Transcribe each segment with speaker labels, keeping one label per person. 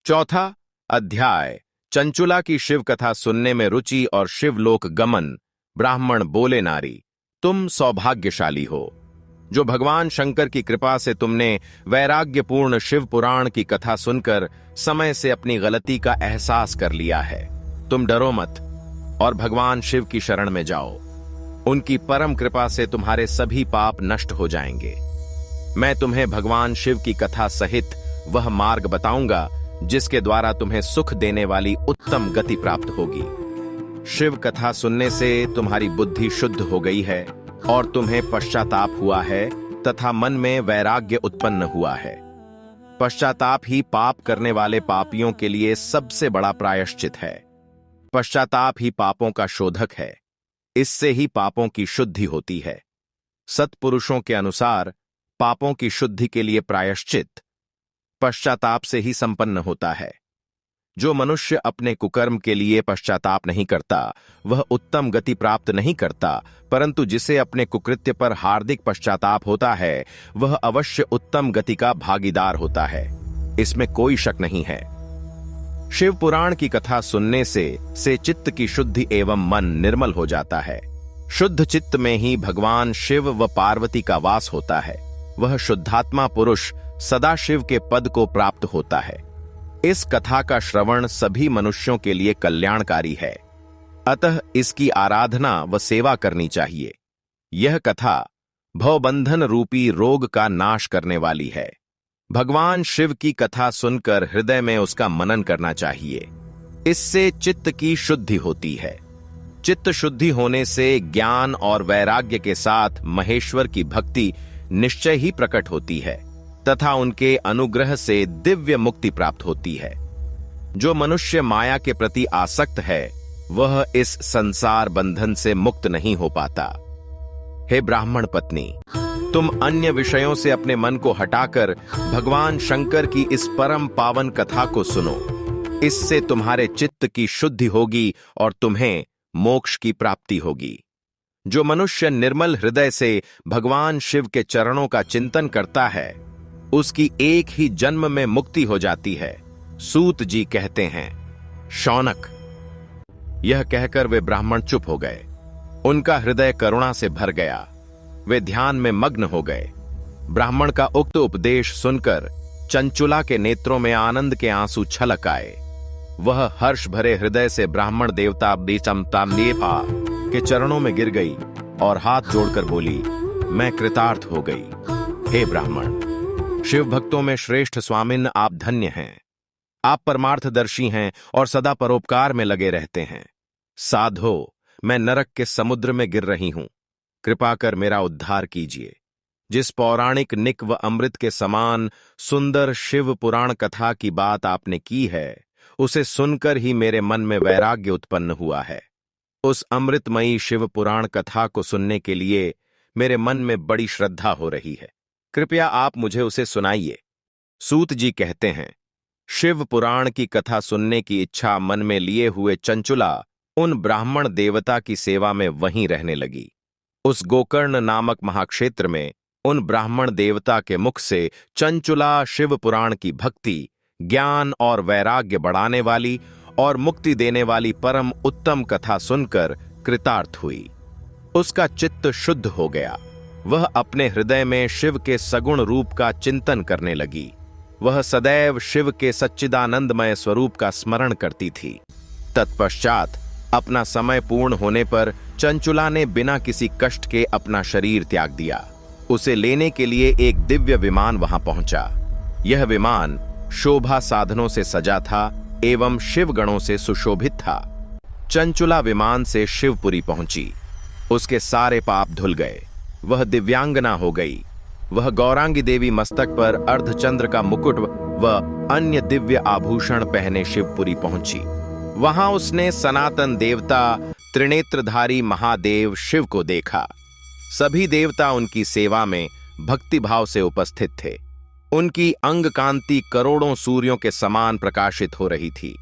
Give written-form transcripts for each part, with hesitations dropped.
Speaker 1: चौथा अध्याय चंचुला की शिव कथा सुनने में रुचि और शिवलोक गमन। ब्राह्मण बोले, नारी तुम सौभाग्यशाली हो जो भगवान शंकर की कृपा से तुमने वैराग्यपूर्ण शिव पुराण की कथा सुनकर समय से अपनी गलती का एहसास कर लिया है। तुम डरो मत और भगवान शिव की शरण में जाओ। उनकी परम कृपा से तुम्हारे सभी पाप नष्ट हो जाएंगे। मैं तुम्हें भगवान शिव की कथा सहित वह मार्ग बताऊंगा जिसके द्वारा तुम्हें सुख देने वाली उत्तम गति प्राप्त होगी। शिव कथा सुनने से तुम्हारी बुद्धि शुद्ध हो गई है और तुम्हें पश्चाताप हुआ है तथा मन में वैराग्य उत्पन्न हुआ है। पश्चाताप ही पाप करने वाले पापियों के लिए सबसे बड़ा प्रायश्चित है। पश्चाताप ही पापों का शोधक है। इससे ही पापों की शुद्धि होती है। सत्पुरुषों के अनुसार पापों की शुद्धि के लिए प्रायश्चित पश्चाताप से ही संपन्न होता है। जो मनुष्य अपने कुकर्म के लिए पश्चाताप नहीं करता वह उत्तम गति प्राप्त नहीं करता, परंतु जिसे अपने कुकृत्य पर हार्दिक पश्चाताप होता है वह अवश्य उत्तम गति का भागीदार होता है। इसमें कोई शक नहीं है। शिव पुराण की कथा सुनने से चित्त की शुद्धि एवं मन निर्मल हो जाता है। शुद्ध चित्त में ही भगवान शिव व पार्वती का वास होता है। वह शुद्धात्मा पुरुष सदा शिव के पद को प्राप्त होता है। इस कथा का श्रवण सभी मनुष्यों के लिए कल्याणकारी है, अतः इसकी आराधना व सेवा करनी चाहिए। यह कथा भवबंधन रूपी रोग का नाश करने वाली है। भगवान शिव की कथा सुनकर हृदय में उसका मनन करना चाहिए। इससे चित्त की शुद्धि होती है। चित्त शुद्धि होने से ज्ञान और वैराग्य के साथ महेश्वर की भक्ति निश्चय ही प्रकट होती है तथा उनके अनुग्रह से दिव्य मुक्ति प्राप्त होती है। जो मनुष्य माया के प्रति आसक्त है वह इस संसार बंधन से मुक्त नहीं हो पाता। हे ब्राह्मण पत्नी, तुम अन्य विषयों से अपने मन को हटाकर भगवान शंकर की इस परम पावन कथा को सुनो। इससे तुम्हारे चित्त की शुद्धि होगी और तुम्हें मोक्ष की प्राप्ति होगी। जो मनुष्य निर्मल हृदय से भगवान शिव के चरणों का चिंतन करता है उसकी एक ही जन्म में मुक्ति हो जाती है। सूत जी कहते हैं, शौनक। यह कहकर वे ब्राह्मण चुप हो गए। उनका हृदय करुणा से भर गया। वे ध्यान में मग्न हो गए। ब्राह्मण का उक्त उपदेश सुनकर चंचुला के नेत्रों में आनंद के आंसू छलक आए। वह हर्ष भरे हृदय से ब्राह्मण देवता बीचमतामनेपा के चरणों में गिर गई और हाथ जोड़कर बोली, मैं कृतार्थ हो गई। हे ब्राह्मण, शिव भक्तों में श्रेष्ठ स्वामिन आप धन्य हैं। आप परमार्थदर्शी हैं और सदा परोपकार में लगे रहते हैं। साधो, मैं नरक के समुद्र में गिर रही हूं। कृपा कर मेरा उद्धार कीजिए। जिस पौराणिक निक व अमृत के समान सुंदर शिव पुराण कथा की बात आपने की है उसे सुनकर ही मेरे मन में वैराग्य उत्पन्न हुआ है। उस अमृतमयी शिव पुराण कथा को सुनने के लिए मेरे मन में बड़ी श्रद्धा हो रही है। कृपया आप मुझे उसे सुनाइए। सूत जी कहते हैं, शिव पुराण की कथा सुनने की इच्छा मन में लिए हुए चंचुला उन ब्राह्मण देवता की सेवा में वहीं रहने लगी। उस गोकर्ण नामक महाक्षेत्र में उन ब्राह्मण देवता के मुख से चंचुला शिव पुराण की भक्ति, ज्ञान और वैराग्य बढ़ाने वाली और मुक्ति देने वाली परम उत्तम कथा सुनकर कृतार्थ हुई। उसका चित्त शुद्ध हो गया। वह अपने हृदय में शिव के सगुण रूप का चिंतन करने लगी। वह सदैव शिव के सच्चिदानंदमय स्वरूप का स्मरण करती थी। तत्पश्चात अपना समय पूर्ण होने पर चंचुला ने बिना किसी कष्ट के अपना शरीर त्याग दिया। उसे लेने के लिए एक दिव्य विमान वहां पहुंचा। यह विमान शोभा साधनों से सजा था एवं शिवगणों से सुशोभित था। चंचुला विमान से शिवपुरी पहुंची। उसके सारे पाप धुल गए। वह दिव्यांगना हो गई। वह गौरांगी देवी मस्तक पर अर्धचंद्र का मुकुट व अन्य दिव्य आभूषण पहने शिवपुरी पहुंची। वहां उसने सनातन देवता त्रिनेत्रधारी महादेव शिव को देखा। सभी देवता उनकी सेवा में भक्तिभाव से उपस्थित थे। उनकी अंग कांति करोड़ों सूर्यों के समान प्रकाशित हो रही थी।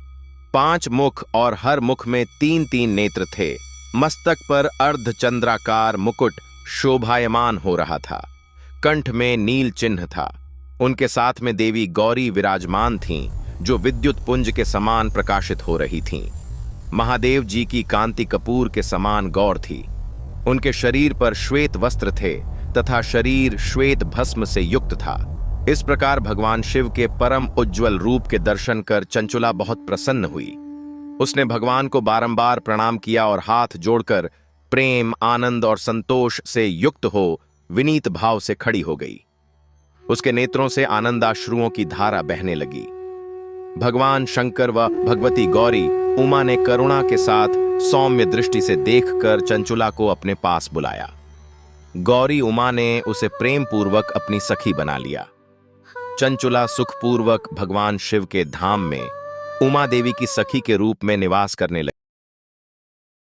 Speaker 1: 5 मुख और हर मुख में 3-3 नेत्र थे। मस्तक पर अर्धचंद्राकार मुकुट शोभायमान हो रहा था। कंठ में नील चिन्ह था। उनके साथ में देवी गौरी विराजमान थीं। जो विद्युत पुंज के समान प्रकाशित हो रही थीं। महादेव जी की कांति कपूर के समान गौर थी। उनके शरीर पर श्वेत वस्त्र थे तथा शरीर श्वेत भस्म से युक्त था। इस प्रकार भगवान शिव के परम उज्ज्वल रूप के दर्शन कर चंचुला बहुत प्रसन्न हुई। उसने भगवान को बारंबार प्रणाम किया और हाथ जोड़कर प्रेम, आनंद और संतोष से युक्त हो विनीत भाव से खड़ी हो गई। उसके नेत्रों से आनंदाश्रुओं की धारा बहने लगी। भगवान शंकर व भगवती गौरी उमा ने करुणा के साथ सौम्य दृष्टि से देखकर चंचुला को अपने पास बुलाया। गौरी उमा ने उसे प्रेम पूर्वक अपनी सखी बना लिया। चंचुला सुखपूर्वक भगवान शिव के धाम में उमा देवी की सखी के रूप में निवास करने लगी।